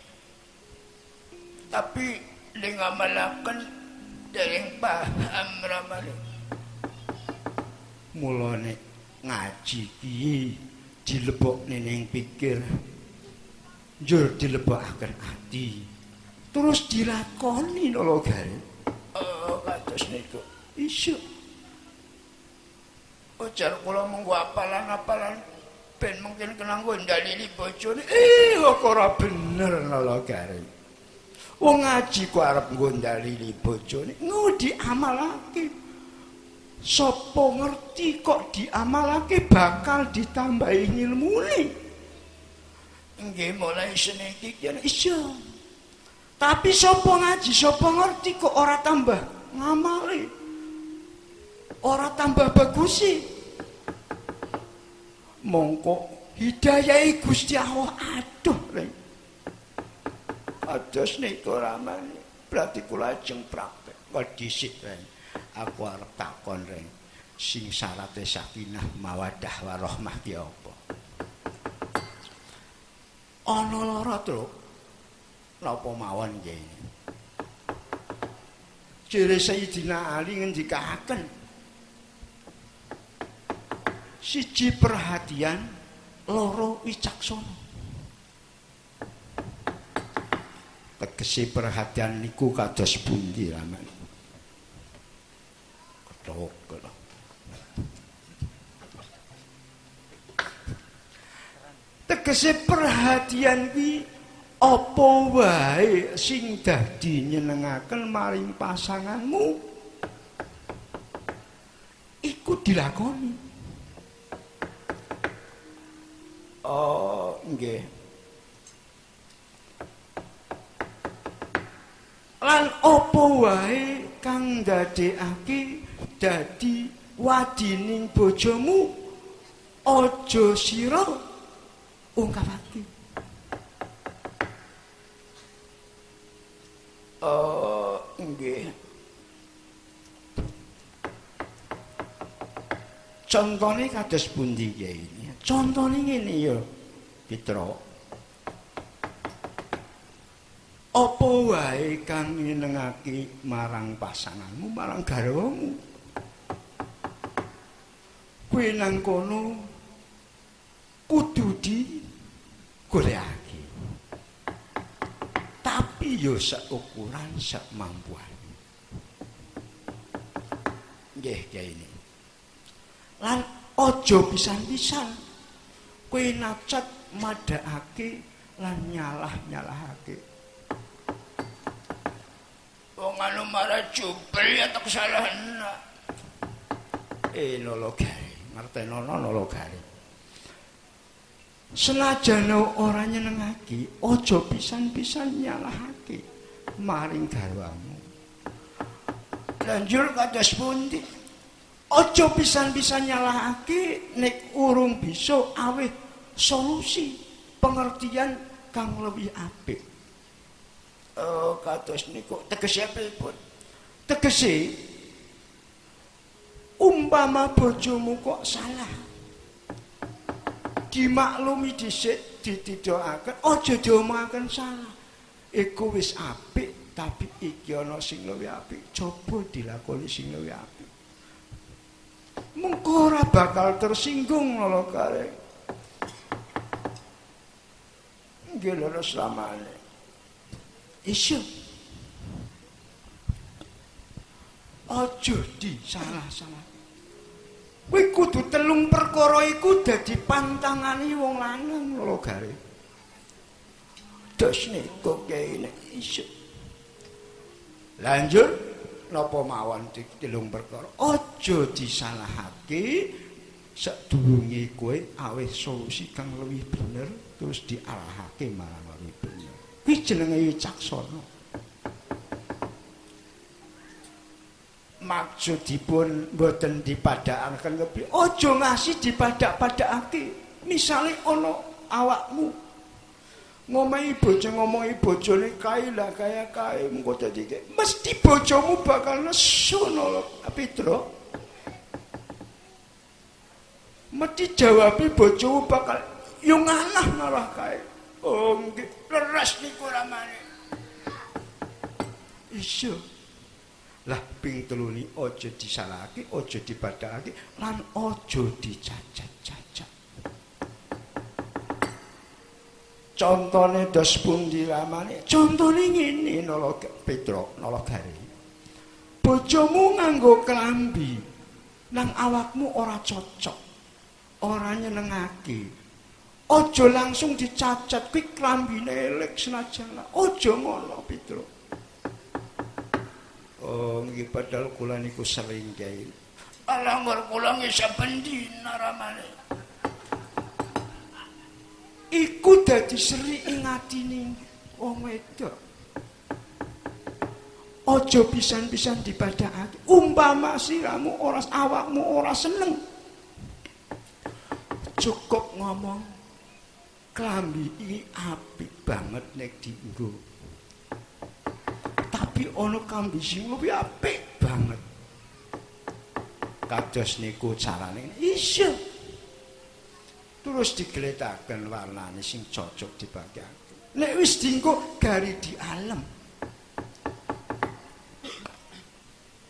Tapi ling amalaken dereng paham ramane. Mulane ngaji ki dilebokne ning pikir. Njur dilebokaken ati. Terus dilakoni lho gareng. Oh, kados niku. Iso. Ojar kula mengko apalan-apalan ben mungkin kena ngondali bojone. Kok ora bener lho gareng. Wong ngaji kok arep ngondali bojone, ngudi amalake. Sapa ngerti kok diamalake bakal ditambahi ilmune. Nggih mulai seniki yen iso. Tapi sapa ngaji, sapa ngerti kok ora tambah ngamali. Ora tambah bagusi. Mongko hidayahe Gusti Allah aduh reng. Ados niku ramane. Berarti kula ajeng praktek. Kok dhisik reng. Aku arep takon reng. Sing syarate sakinah mawaddah warahmah ki apa? Ana lara truk. Napa mawon nggih. Jere Sayyidina Ali ngendikaken siji perhatian, loro wicaksana. Tegese perhatian niku kados pundi ramane? Ketok. Tegese perhatian ki apa wae sing dadi nyenengaken maring pasanganmu iku dilakoni. Oh, nggih. Lan apa wae kang ndadekake dadi wadining bojomu aja sira ungkapake. Oh, nggih. Contone kados pundi Kyai? Contone ngene ya, Pitra. Apa wae kang nyenengake marang pasanganmu, marang garwamu. Kuwi nang kono kudu digolekake. Tapi yo seukuran sakmampuan. Nggih Kyai ini. Lan aja pisan-pisan kowe nacat madhakake lan nyalah-nyalahake. Wong anu marah jubel atau kesalahan. Lolo gari, ngertenono lolo gari. Senajan ora nyenengake, aja pisan-pisan nyalahake maring garwamu. Lanjur kados pundi? Aja pisan-pisan nyalahake nek urung bisa aweh solusi pengertian kang luwih apik. Oh, kados niku tegese pripun? Tegese umpama bojomu kok salah, dimaklumi dhisik, ditidakaken, aja diomongaken salah. Iku wis apik, tapi iki ana sing luwih apik. Coba dilakoni sing luwih apik. Mengko ora bakal tersinggung lho karek. Nggih lho selamane. Iso. Aja disalah-salah. Kowe kudu telung perkara iku dadi pantangane wong lanang lho gare. Dos niku kene iso. Lanjut napa mawon tilung perkara. Aja disalahake sadurunge kowe aweh solusi kang luwih bener terus diarahake marang luwih bener. Kuwi jenenge wicaksana. Maksudipun mboten dipadhakaken kepriye. Aja ngasih dipadhak-padhakake. Misale ana awakmu ngomongi bojone kae lah kaya kae mengko dadi mesti bojomu bakal nesu lho Pedro. Mesti jawabe bojomu bakal yo ngalah kae. Oh nggih leres niku ramane. Iso. Lah ping telu ni aja disalahake, aja dipadhakake lan aja dicacat-cacat. Contone dos pundi ramane? Contone ngene nala Petro, nala Gari. Bojomu nganggo klambi nang awakmu ora cocok. Ora nyenengake. Aja langsung dicacat kuwi klambine elek senajan. Aja ngono, Petro. Oh, nggih padahal kula niku sering kae. Alah ngor kula nggih saben dina ramane. Iku dadi seri ing atine wong wedok. Aja pisan-pisan dipadhakake. Umpama siramu ora awakmu ora seneng. Cukup ngomong klambi iki apik banget nek dienggo. Tapi ana klambi sing luwih apik banget. Kados niku carane. Iso. Terus digletaken warnane sing cocok dipakaiake. Nek wis dienggo gari dialem.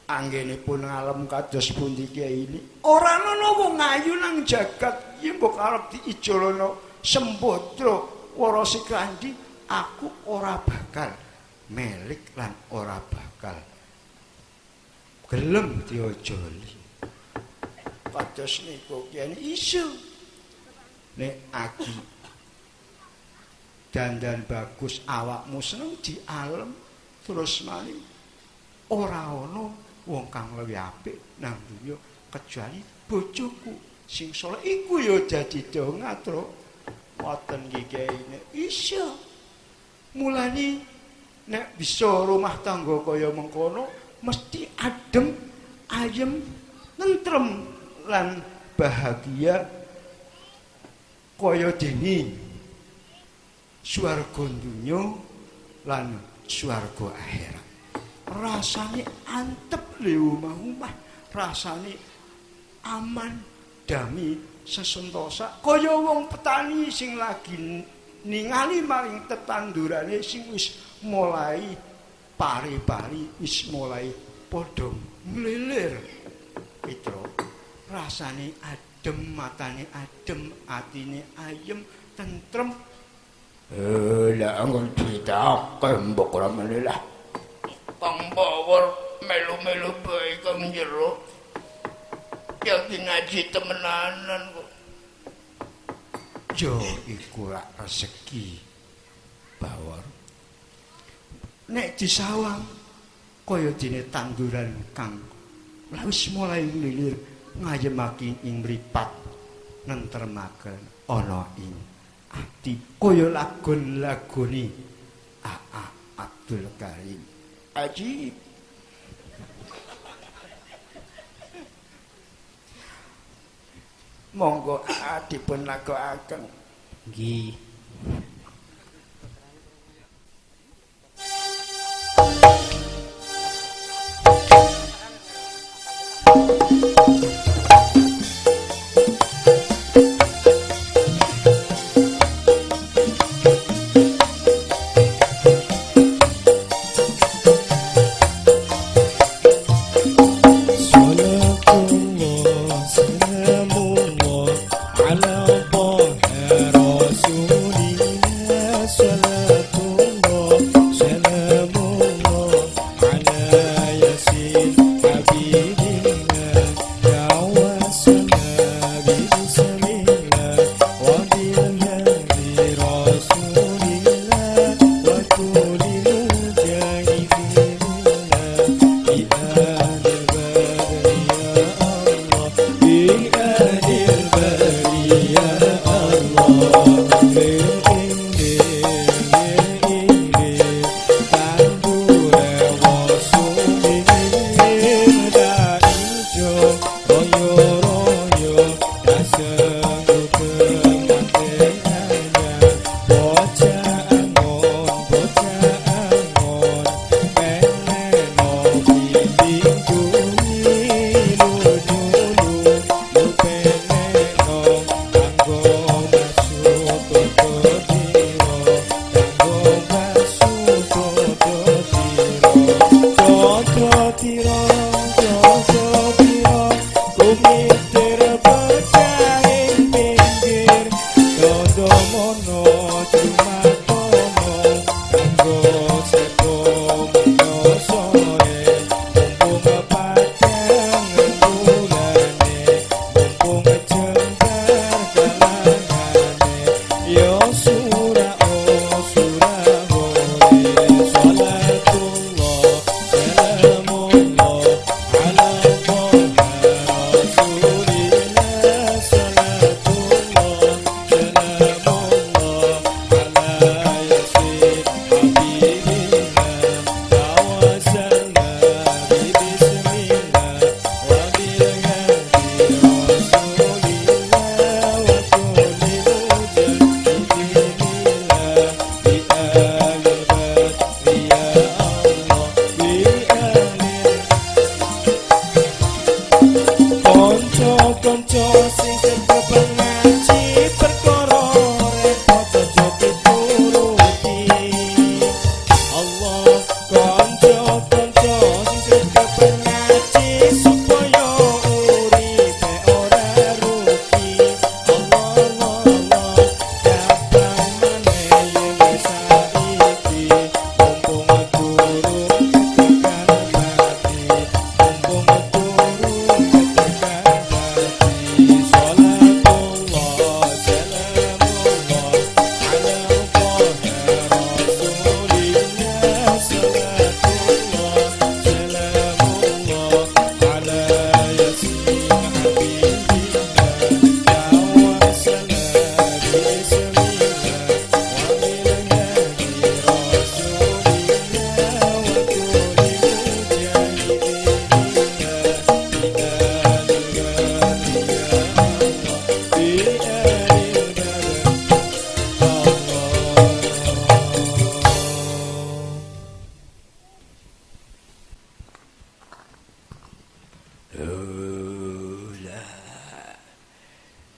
Anggenipun ngalem kados pundi kiai ini. Ora ana wong ayu nang jagat yen mbok arep diijolana Sembadra Warasa Kandi, aku ora bakal melik lan ora bakal gelem diojoli. Kados niku kiai iso. Nek aki dandan bagus awakmu seneng dialem terus mari ora ana wong kang luwih apik nang dunya kecuali bojoku sing saleh iku ya dadi do ngatur ngoten nggih iso mulane nek bisa rumah tangga kaya mengkono mesti adem ayem tentrem lan bahagia kaya dene swarga dunya lan swarga akhirat. Rasane antep le omah-omah, rasane aman, damai, sesentosa. Kaya wong petani sing lagi ningali maring tetandurane sing wis mulai pari-pari, wis mulai padha mlilir. Itu rasane adem, matane adem, atine ayem, tentrem. Lah anggon ditake mbok ora menilah. Kang Bawor melu-melu bae kang jero. Ya ngaji temenanan kok. Yo iku rak rezeki Bawor. Nek disawang kaya dene tanduran kang wis mulai nglilir ngayemake ing mripat nentremaken ana ing ati kaya lagon-lagone Abdul Karim. Ajib. Monggo dipun lagokaken. Nggih. Ala Rasul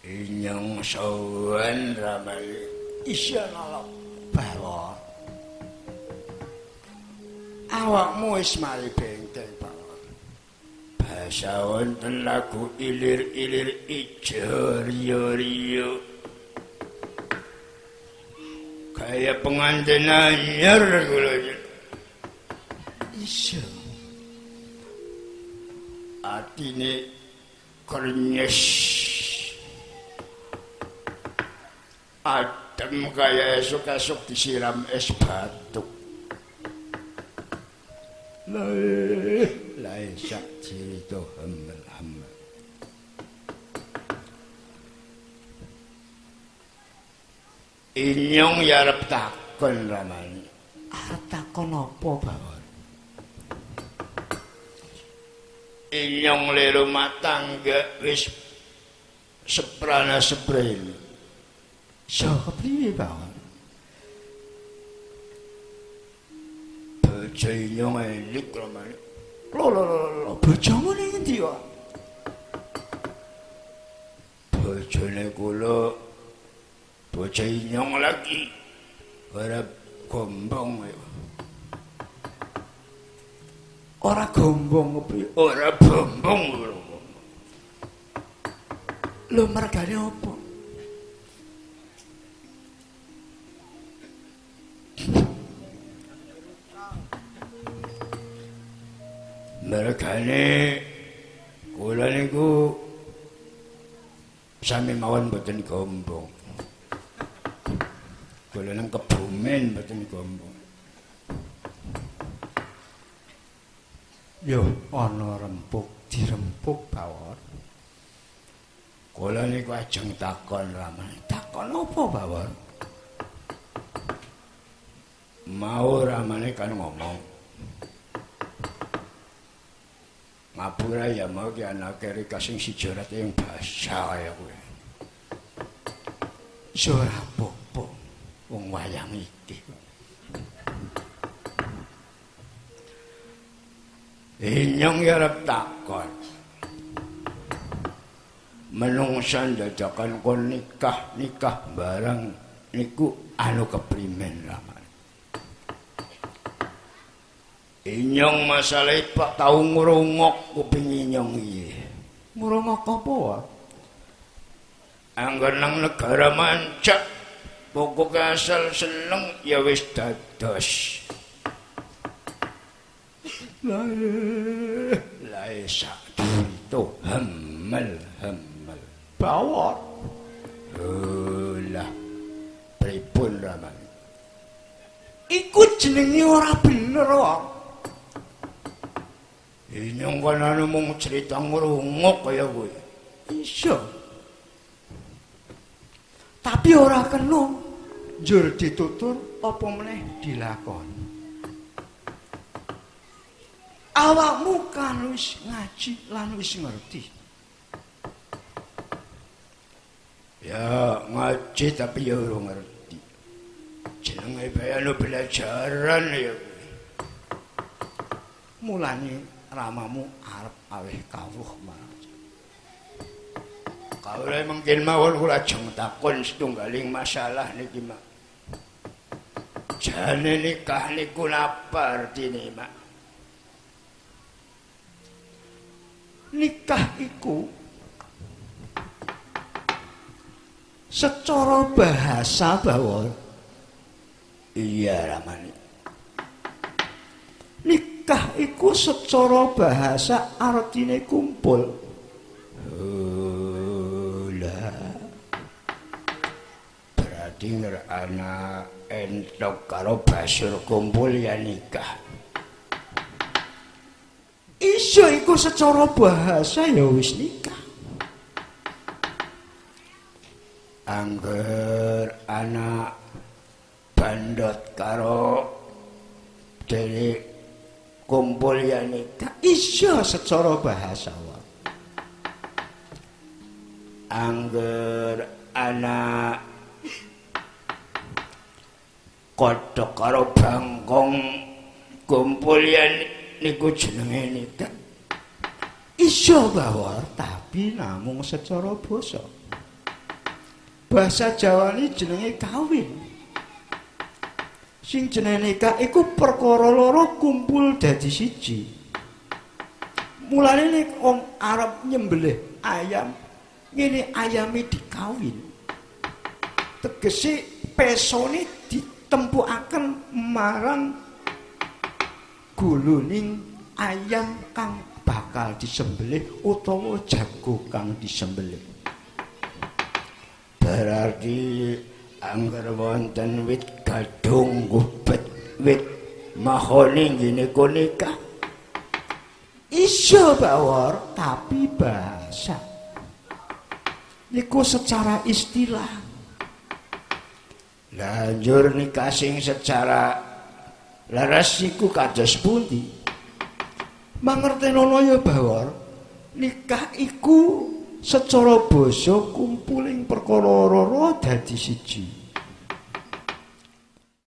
Inyong sawan ramai isyan ala bawa. Awakmu wis mari benteng bawon. Basa wonten lagu ilir-ilir ijo riyo-riyo. Kaya pengantin anyar kula. Iso. Atine krenyes. Adem kaya esuk-esuk disiram es batu. Lai sak cerita hemel-hemel. Inyong ya arep takon ramane. Arep takon apa, Bawon? Inyong le rumah tangga wis seprana seprene. Saka priye, Bawon? Bojo inyong elik ramane. Lho, bojomu ning endi kok? Bojone kula bojo inyong lagi ora gombong. Ora gombong piye? Ora bombong lho. Lho mergane apa? Mergane kula niku sami mawon mboten gombong. Kula nang Kebumen mboten gombong. Yo ana rempuk dirempuk Bawon. Kula niku ajeng takon ramane. Takon apa, Bawon? Mau ramane kan ngomong. Ngapura ya mau ki anake Rika sing sijorat yang basa kaya kowe. Iso ora apa-apa wong wayang iki. Inyong ya arep takon. Menungsa dadakan kon nikah barang niku anu keprimen ramane. Inyong masalah Pak tau ngrungok kuping inyong iki. Ngrungok apa wae? Angger nang negara manca pokok asal seneng ya wis dados. Lah sak itu hemel-hemel. Bawon. Lah pripun ramane? Iku jenenge ora bener kok. Inyong kanane mung cerita ngrungok kaya kowe. Iso. Tapi ora kena njur ditutur apa meneh dilakon. Awakmu kan wis ngaji lan wis ngerti. Ya ngaji tapi ya ora ngerti. Jenenge bayane belajaran ya kowe. Mulane ramamu arep aweh kawruh marang. Kawula mungkin mawon kula ajeng takon setunggaling masalah niki, Mak. Jane nikah niku napa artine, Mak? Nikah iku secara bahasa Bawon. Iya ramane. Nikah iku secara bahasa artine kumpul. Lah. Berarti ana entok karo basur kumpul ya nikah. Iso iku secara bahasa ya wis nikah. angger anak bandot karo dene kumpul ya nikah iso secara bahasa wae. Angger anak kodhok karo bangkong kumpul ya niku jenenge nikah. Iso bawor tapi namung secara basa. Bahasa Jawa ini jenenge kawin. Sing jenenge nikah iku perkara loro kumpul dadi siji. Mulane nek wong arep nyembelih ayam, ngene ayame dikawin. Tegese pesone ditempukaken marang guluning ayam kang bakal disembelih utawa jago kang disembelih. Berarti angger wonten wit gadung gubet wit mahoni ngene nikah iso bawor tapi bahasa niku secara istilah. Lanjur nikah sing secara laras iku kados pundi? Mangertenono ya bawor nikah iku secara basa kumpuling perkara loro dadi siji.